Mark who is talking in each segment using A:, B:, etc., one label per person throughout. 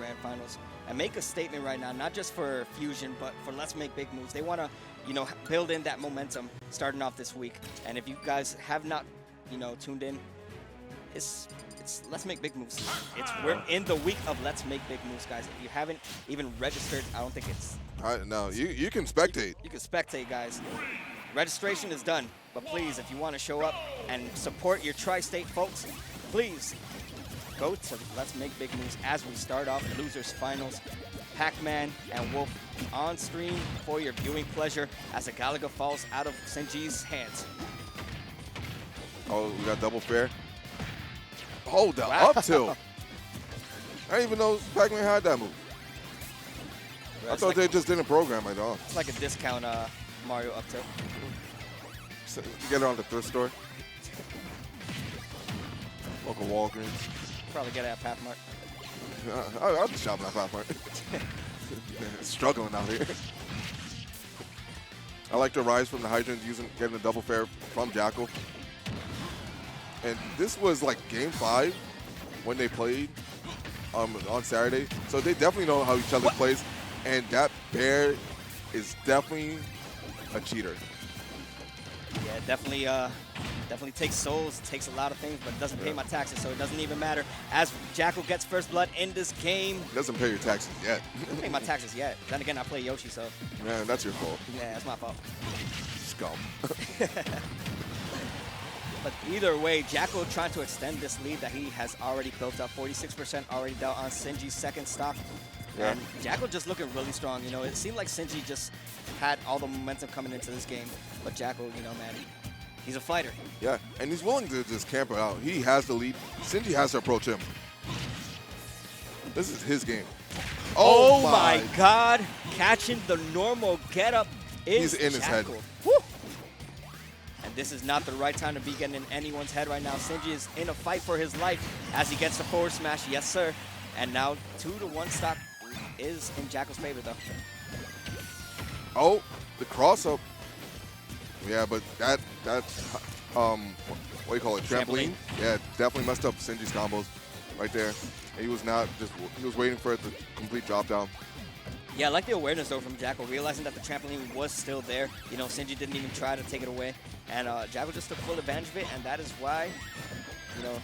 A: Grand Finals and make a statement right now, not just for Fusion, but for Let's Make Big Moves. They want to, you know, build in that momentum starting off this week. And if you guys have not, you know, tuned in, it's Let's Make Big Moves. We're in the week of Let's Make Big Moves, guys. If you haven't even registered, I don't think it's...
B: No, you can spectate.
A: You can spectate, guys. Registration is done, but please, if you want to show up and support your tri-state folks, please go to Let's Make Big Moves as we start off Losers Finals. PacMan and Wolf on stream for your viewing pleasure as the Galaga falls out of Sinji's hands.
B: Oh, we got double fair. Oh, the up tilt. I didn't even know PacMan had that move. I thought they just didn't program it all.
A: It's like a discount Mario up tilt.
B: So you get it on the thrift store. Local Walgreens.
A: Probably get it at PacMart.
B: I'll be shopping at PacMart. Struggling out here. I like to rise from the hydrant getting a double fair from Jakal. And this was like game 5 when they played on Saturday. So they definitely know how each other plays. And that bear is definitely a cheater.
A: Yeah, definitely takes souls, takes a lot of things, but it doesn't pay my taxes, so it doesn't even matter. As Jakal gets first blood in this game.
B: It doesn't pay your taxes yet.
A: Doesn't pay my taxes yet. Then again, I play Yoshi, so.
B: Man, that's your fault.
A: Yeah, that's my fault.
B: Scum.
A: But either way, Jakal trying to extend this lead that he has already built up. 46% already down on Sinji's second stock.
B: Yeah.
A: And Jakal just looking really strong. You know, it seemed like Sinji just had all the momentum coming into this game. But Jakal, you know, man, he's a fighter.
B: Yeah, and he's willing to just camp it out. He has the lead. Sinji has to approach him. This is his game.
A: Oh my God. Catching the normal getup is
B: He's in his head.
A: Woo. And this is not the right time to be getting in anyone's head right now. Sinji is in a fight for his life as he gets the forward smash. Yes, sir. And now 2-1 stock is in Jakal's favor, though.
B: Oh, the cross up. Yeah, but that's what do you call it? Trampoline. Yeah, definitely messed up Sinji's combos right there. And he was waiting for it to complete drop down.
A: Yeah, I like the awareness, though, from Jakal, realizing that the trampoline was still there. You know, Sinji didn't even try to take it away. And Jakal just took full advantage of it, and that is why, you know,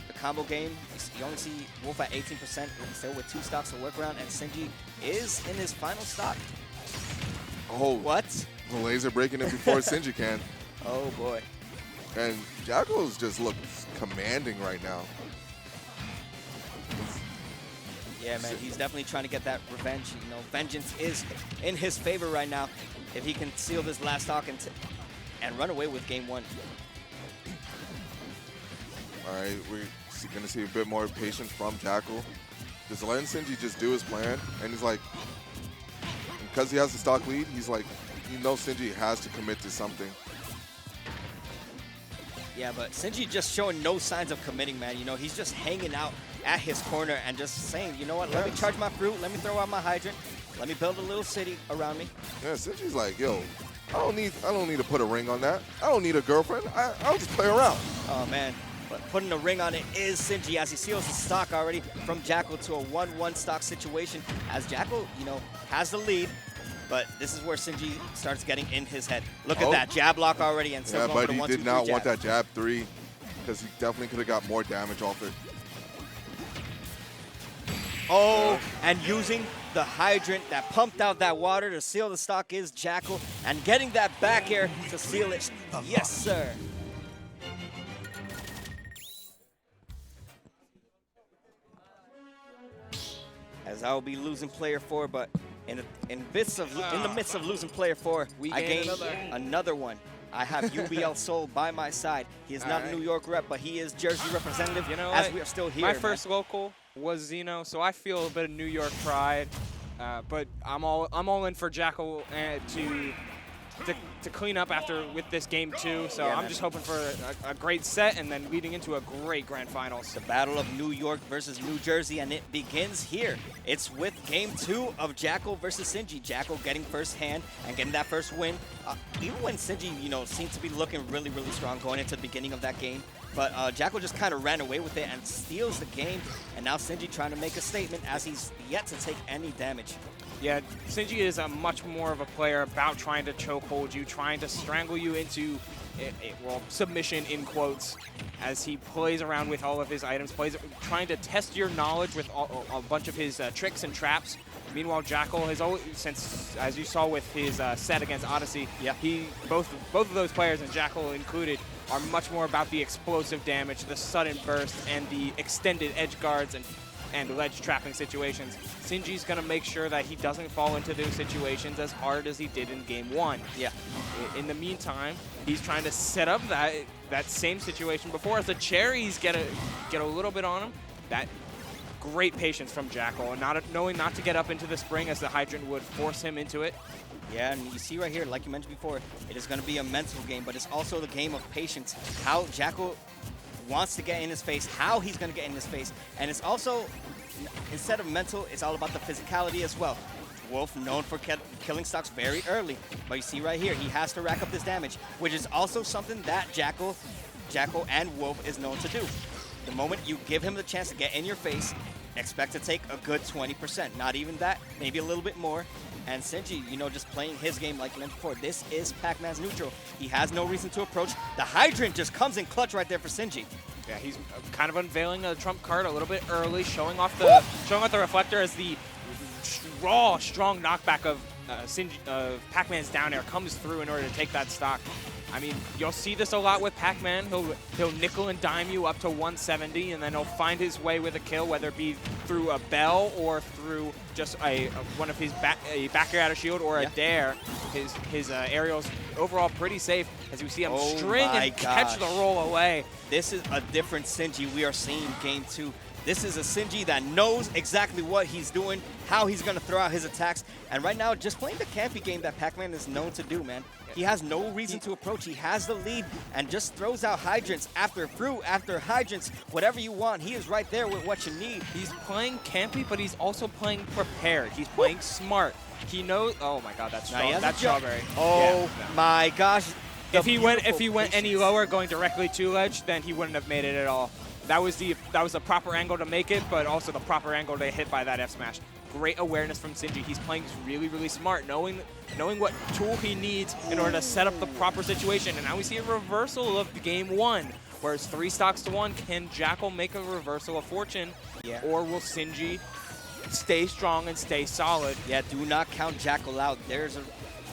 A: the combo game, you only see Wolf at 18%, still with 2 stocks to work around, and Sinji is in his final stock.
B: Oh.
A: What?
B: The laser breaking it before Sinji can.
A: Oh, boy.
B: And Jakal's just looks commanding right now.
A: Yeah, man, he's definitely trying to get that revenge. You know, vengeance is in his favor right now if he can seal this last stock and run away with game 1.
B: All right, we're going to see a bit more patience from Jakal. Just letting Sinji just do his plan. And he's like, because he has the stock lead, he's like, he knows Sinji has to commit to something.
A: Yeah, but Sinji just showing no signs of committing, man. You know, he's just hanging out at his corner and just saying, you know what, let me charge my fruit, let me throw out my hydrant, let me build a little city around me.
B: Yeah, Sinji's like, yo, I don't need to put a ring on that. I don't need a girlfriend. I'll just play around.
A: Oh, man. But putting a ring on it is Sinji as he seals the stock already from Jakal to a 1-1 stock situation as Jakal, you know, has the lead. But this is where Sinji starts getting in his head. Look at that jab lock already and still going for the 1-2-3
B: but he did not want that jab 3 because he definitely could have got more damage off it.
A: Oh, and using the hydrant that pumped out that water to seal the stock is Jakal, and getting that back air to seal it. Yes, sir. As I will be losing player 4, but in the midst of losing player 4, I gained another one. I have UBL Soul by my side. He is not a New York rep, but he is Jersey representative.
C: You know
A: as
C: what?
A: we are still here.
C: My first local was Zeno, so I feel a bit of New York pride. But I'm all in for Jakal to clean up after with this game 2. So
A: Yeah,
C: I'm just hoping for a great set and then leading into a great grand finals.
A: The battle of New York versus New Jersey, and it begins here. It's with game 2 of Jakal versus Sinji. Jakal getting first hand and getting that first win. Even when Sinji, you know, seemed to be looking really, really strong going into the beginning of that game, But Jakal just kind of ran away with it and steals the game. And now Sinji trying to make a statement as he's yet to take any damage.
C: Yeah, Sinji is a much more of a player about trying to chokehold you, trying to strangle you into, well, submission in quotes, as he plays around with all of his items, trying to test your knowledge with a bunch of his tricks and traps. Meanwhile, Jakal has always, since, as you saw with his set against Odyssey,
A: yeah,
C: both of those players, and Jakal included, are much more about the explosive damage, the sudden burst, and the extended edge guards and ledge trapping situations. Sinji's going to make sure that he doesn't fall into those situations as hard as he did in Game 1.
A: Yeah.
C: In the meantime, he's trying to set up that same situation before as the cherries get a little bit on him. That great patience from Jakal, and knowing not to get up into the spring as the hydrant would force him into it.
A: Yeah, and you see right here, like you mentioned before, it is going to be a mental game, but it's also the game of patience. How Jakal wants to get in his face, how he's going to get in his face. And it's also, instead of mental, it's all about the physicality as well. Wolf known for killing stocks very early, but you see right here, he has to rack up this damage, which is also something that Jakal and Wolf is known to do. The moment you give him the chance to get in your face, expect to take a good 20%. Not even that, maybe a little bit more. And Sinji, you know, just playing his game like you mentioned before, this is PacMan's neutral. He has no reason to approach. The hydrant just comes in clutch right there for Sinji.
C: Yeah, he's kind of unveiling the trump card a little bit early, showing off the reflector as the raw, strong knockback of PacMan's down air comes through in order to take that stock. I mean, you'll see this a lot with PacMan. He'll nickel and dime you up to 170, and then he'll find his way with a kill, whether it be through a bell or through just one of his back air out of shield or a dare. His aerial's overall pretty safe as we see him string and catch the roll away.
A: This is a different Sinji we are seeing Game 2. This is a Sinji that knows exactly what he's doing, how he's going to throw out his attacks. And right now, just playing the campy game that PacMan is known to do, man. He has no reason to approach. He has the lead and just throws out hydrants after fruit, after hydrants, whatever you want. He is right there with what you need.
C: He's playing campy, but he's also playing prepared. He's playing smart. He knows. Oh my God, that's strawberry.
A: Oh my gosh.
C: If he went any lower, going directly to ledge, then he wouldn't have made it at all. That was the proper angle to make it, but also the proper angle to hit by that F smash. Great awareness from Sinji. He's playing really, really smart, knowing what tool he needs in order to set up the proper situation. And now we see a reversal of Game 1, where it's 3 stocks to 1. Can Jakal make a reversal of fortune, or will Sinji stay strong and stay solid?
A: Yeah, do not count Jakal out.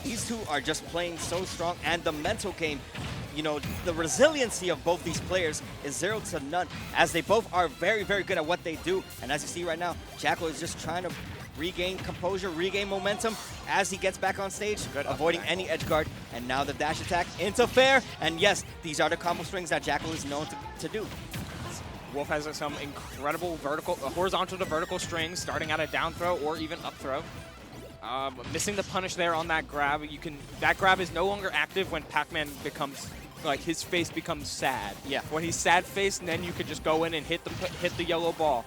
A: These two are just playing so strong, and the mental game, you know, the resiliency of both these players is 0 to none, as they both are very, very good at what they do. And as you see right now, Jakal is just trying to regain composure, regain momentum as he gets back on stage, avoiding any edge guard. And now the dash attack into fair. And yes, these are the combo strings that Jakal is known to do.
C: Wolf has some incredible horizontal to vertical strings, starting at a down throw or even up throw. Missing the punish there on that grab. That grab is no longer active when PacMan becomes, like, his face becomes sad.
A: Yeah.
C: When he's sad faced, then you could just go in and hit the yellow ball.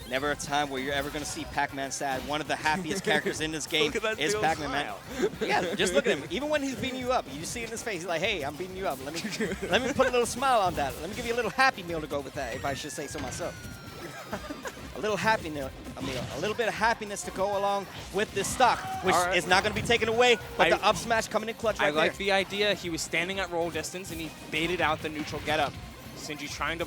A: Never a time where you're ever going to see PacMan sad. One of the happiest characters in this game is PacMan, man. Yeah, just look at him. Even when he's beating you up, you just see it in his face. He's like, hey, I'm beating you up. Let me put a little smile on that. Let me give you a little happy meal to go with that, if I should say so myself. A little happy meal, a little bit of happiness to go along with this stock, which is not going to be taken away, but the up smash coming in clutch right there.
C: I like the idea. He was standing at roll distance, and he baited out the neutral getup. Sinji trying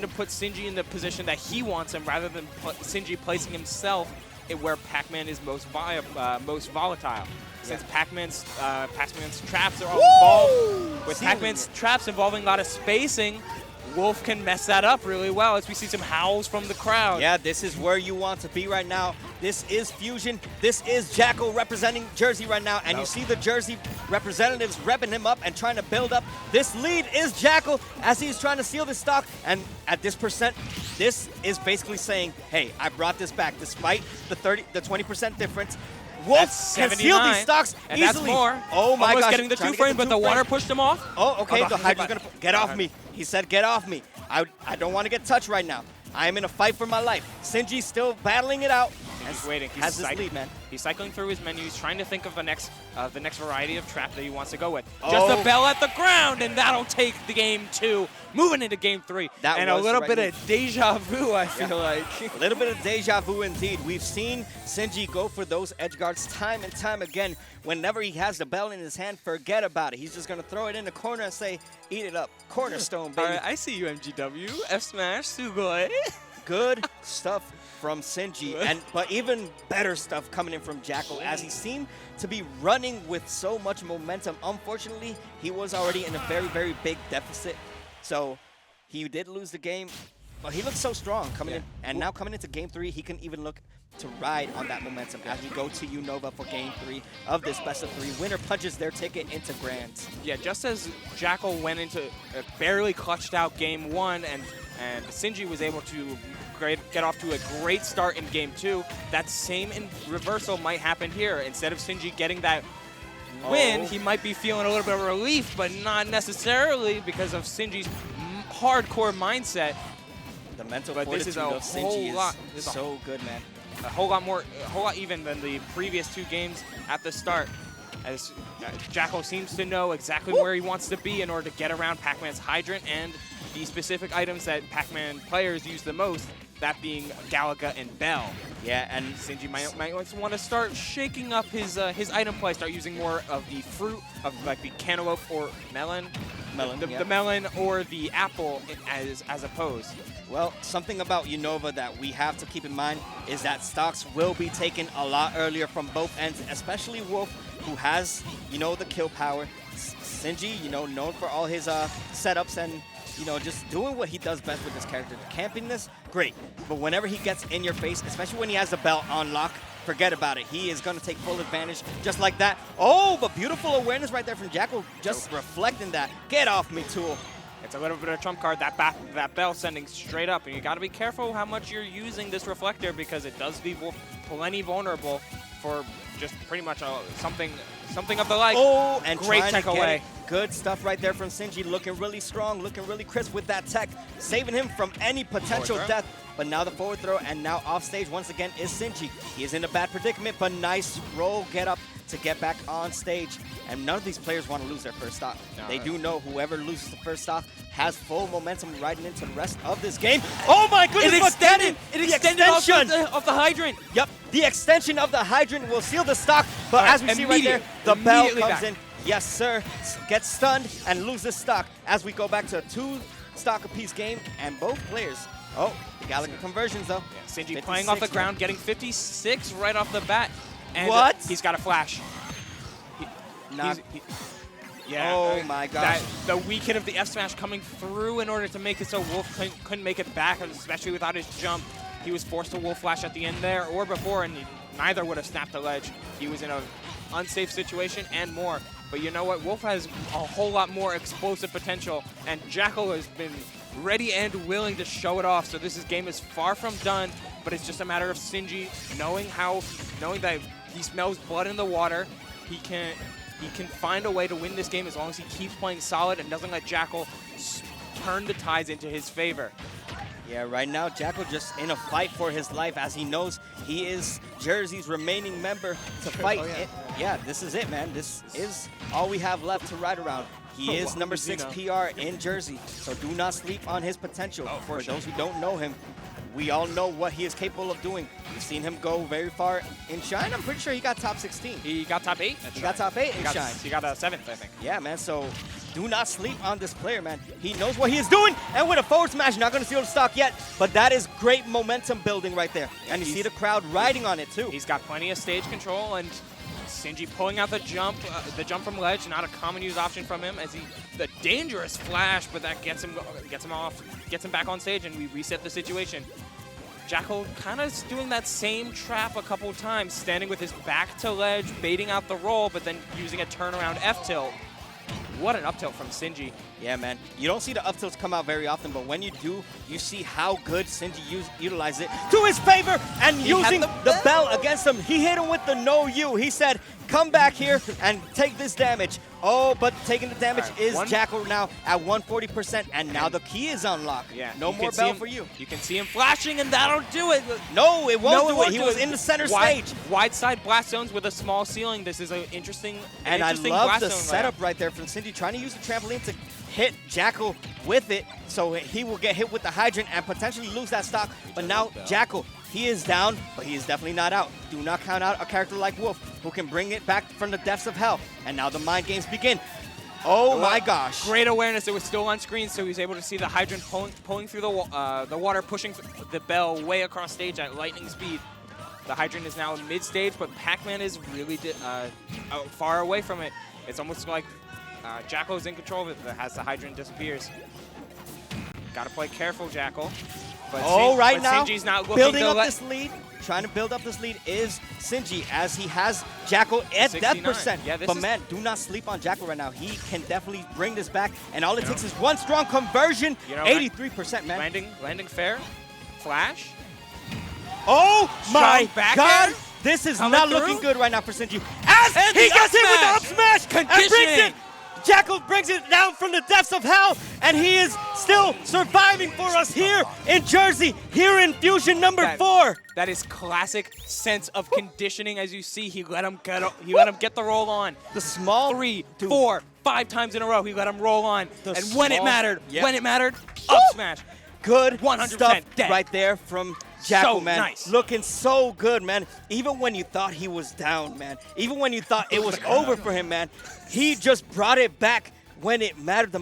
C: to put Sinji in the position that he wants him, rather than Sinji placing himself where PacMan is most volatile. Since PacMan's traps are all involved, with PacMan's traps involving a lot of spacing, Wolf can mess that up really well as we see some howls from the crowd.
A: Yeah, this is where you want to be right now. This is Fusion. This is Jakal representing Jersey right now. And you see the Jersey representatives repping him up and trying to build up. This lead is Jakal as he's trying to steal the stock. And at this percent, this is basically saying, hey, I brought this back despite the 20% difference. Wolf can steal these stocks
C: and
A: easily.
C: That's more.
A: Oh my gosh.
C: Getting the two frame, but the water pushed him off.
A: Oh, okay. The Hydra's going to get off me. He said, get off me. I don't want to get touched right now. I am in a fight for my life. Sinji's still battling it out.
C: Sinji's waiting.
A: Has this lead, man.
C: He's cycling through his menus, trying to think of the next variety of trap that he wants to go with. Just a bell at the ground, and that'll take the game 2, moving into game 3. And a little bit of deja vu, I feel like.
A: A little bit of deja vu indeed. We've seen Sinji go for those edge guards time and time again. Whenever he has the bell in his hand, forget about it. He's just going to throw it in the corner and say, eat it up. Cornerstone, baby.
C: All right, I see you, MGW. F smash, sugoi.
A: Good stuff from Sinji, but even better stuff coming in from Jakal, as he seemed to be running with so much momentum. Unfortunately, he was already in a very, very big deficit, so he did lose the game, but he looked so strong coming in, and now coming into game 3, he can even look to ride on that momentum as we go to Unova for game 3 of this best of 3. Winner punches their ticket into Grands.
C: Yeah, just as Jakal went into barely clutched out game 1, and Sinji was able to get off to a great start in game 2, that same reversal might happen here. Instead of Sinji getting that win, he might be feeling a little bit of relief, but not necessarily because of Sinji's hardcore mindset.
A: The mental
C: but this is a whole lot.
A: Is so good, man.
C: A whole lot even than the previous 2 games at the start, as Jakal seems to know exactly where he wants to be in order to get around PacMan's hydrant and the specific items that PacMan players use the most, that being Galaga and Bell.
A: Yeah, and
C: Sinji might want to start shaking up his item play, start using more of the fruit, of like the cantaloupe or melon, the melon or the apple as opposed.
A: Well, something about Unova that we have to keep in mind is that stocks will be taken a lot earlier from both ends, especially Wolf, who has, the kill power. Sinji, known for all his setups and, just doing what he does best with this character. The campiness, great. But whenever he gets in your face, especially when he has the bell on lock, forget about it. He is going to take full advantage just like that. Oh, but beautiful awareness right there from Jakal, just reflecting that. Get off me, Tool.
C: It's a little bit of a trump card, that bell sending straight up, and you got to be careful how much you're using this reflector because it does leave Wolf plenty vulnerable for just pretty much something of the like.
A: Oh, and
C: great tech away.
A: Good stuff right there from Sinji, looking really strong, looking really crisp with that tech, saving him from any potential death. But now the forward throw, and now off stage once again is Sinji. He is in a bad predicament, but nice roll get up to get back on stage. And none of these players want to lose their first stock. No, they do know whoever loses the first stock has full momentum riding into the rest of this game. Oh my goodness!
C: It extended off the hydrant.
A: Yep, the extension of the hydrant will seal the stock. But as we see right there, the bell comes in. Yes, sir. Gets stunned and loses stock as we go back to a 2 stock apiece game. And both players, the Galaga conversions though.
C: Yeah, Sinji playing off the ground, getting 56 right off the bat. And
A: what?
C: He's got a flash.
A: Oh my gosh.
C: The weak hit of the F smash coming through in order to make it so Wolf couldn't make it back, especially without his jump. He was forced to Wolf flash at the end there or before, and neither would have snapped the ledge. He was in an unsafe situation and more. But you know what? Wolf has a whole lot more explosive potential, and Jakal has been ready and willing to show it off. So this game is far from done, but it's just a matter of Sinji knowing that he smells blood in the water. He can find a way to win this game as long as he keeps playing solid and doesn't let Jakal turn the tides into his favor.
A: Yeah, right now Jakal just in a fight for his life as he knows he is Jersey's remaining member to fight. Yeah, this is it, man. This is all we have left to ride around. He is number 6 PR in Jersey, so do not sleep on his potential. For those who don't know him, we all know what he is capable of doing. We've seen him go very far in Shine. I'm pretty sure he got top 16.
C: He got top 8?
A: He got top 8 in Shine.
C: He got a 7th, I think.
A: Yeah, man, so do not sleep on this player, man. He knows what he is doing, and with a forward smash, not going to seal the stock yet, but that is great momentum building right there. And you see the crowd riding on it, too.
C: He's got plenty of stage control, and Sinji pulling out the jump from ledge, not a common use option from him, as the dangerous flash, but that gets him back on stage, and we reset the situation. Jakal kind of doing that same trap a couple times, standing with his back to ledge, baiting out the roll, but then using a turnaround F-tilt. What an up-tilt from Sinji.
A: Yeah, man. You don't see the up-tilts come out very often, but when you do, you see how good Sinji utilized it to his favor and using the bell against him. He hit him with the no-you. He said, come back here and take this damage. Oh, but taking the damage is Jakal now at 140%, and now the key is unlocked.
C: Yeah,
A: no more bell for you.
C: You can see him flashing, and that'll do it.
A: No, it won't do it. He was in the center stage.
C: Wide side blast zones with a small ceiling. This is an interesting
A: And I love the setup right there from Sinji, trying to use the trampoline to hit Jakal with it, so he will get hit with the hydrant and potentially lose that stock. But now Jakal, he is down, but he is definitely not out. Do not count out a character like Wolf, who can bring it back from the depths of hell. And now the mind games begin. Oh my gosh.
C: Great awareness. It was still on screen, so he's able to see the hydrant pulling through the water, pushing the bell way across stage at lightning speed. The hydrant is now mid-stage, but PacMan is really far away from it. It's almost like Jakal is in control of it as the hydrant disappears. Gotta play careful, Jakal. But
A: now,
C: Sinji's not looking
A: building up this lead, trying to build up this lead is Sinji, as he has Jakal at that percent.
C: Yeah,
A: but man, do not sleep on Jakal right now. He can definitely bring this back, and all it takes is one strong conversion, 83%, man.
C: Landing fair, flash.
A: Oh my God!
C: Air.
A: This is not looking good right now for Sinji. As he gets hit with the up smash and brings it. Jakal brings it down from the depths of hell, and he is still surviving for us here in Jersey, here in Fusion number 4.
C: That is classic sense of conditioning. As you see, he let him get the roll on.
A: The small
C: 3, 4, 5 times in a row, he let him roll on. And when it mattered, up smash.
A: Good
C: 100%
A: stuff
C: dead.
A: right there from Jakal,
C: So
A: man.
C: nice.
A: Looking so good, man. Even when you thought he was down, man. Even when you thought it was over for him, man. He just brought it back when it mattered the most.